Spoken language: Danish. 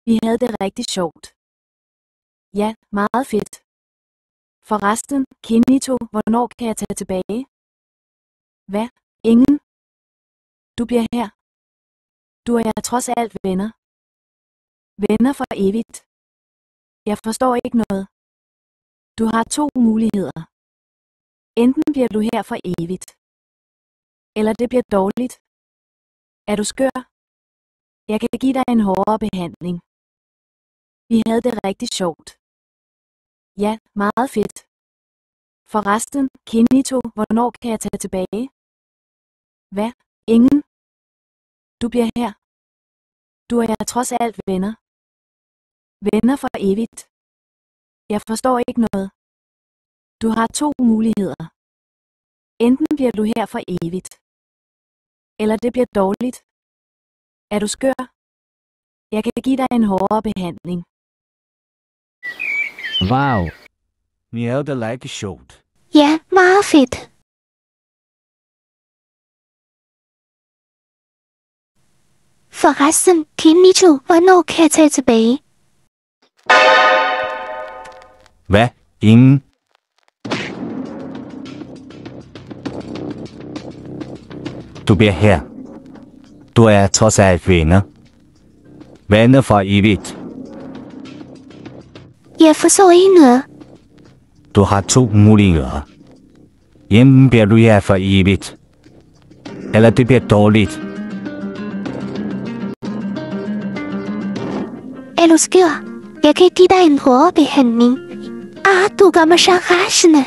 Vi havde det rigtig sjovt. Ja, meget fedt. Forresten, Kinito, hvornår kan jeg tage tilbage? Hvad? Ingen? Du bliver her. Du og jeg er trods alt venner. Venner for evigt. Jeg forstår ikke noget. Du har 2 muligheder. Enten bliver du her for evigt. Eller det bliver dårligt. Er du skør? Jeg kan give dig en hårdere behandling. Vi havde det rigtig sjovt. Ja, meget fedt. Forresten, Kinito, hvornår kan jeg tage tilbage? Hvad? Ingen? Du bliver her. Du og jeg er trods alt venner. Venner for evigt. Jeg forstår ikke noget. Du har 2 muligheder. Enten bliver du her for evigt. Eller det bliver dårligt. Er du skør? Jeg kan give dig en hårdere behandling. Wow. Vi havde det rigtig sjovt. Ja, meget fedt. Forresten, Kinito, hvornår kan jeg tage tilbage? Hvad? Ingen? Du bliver her. Du er trods alt venner. Venner for evigt. Jeg forstår ikke noget. Du har 2 muligheder. Enten bliver du her for evigt. Eller det bliver dårligt. Er du skør? Jeg kan give dig en hårdere behandling. Du gør mig så rasende.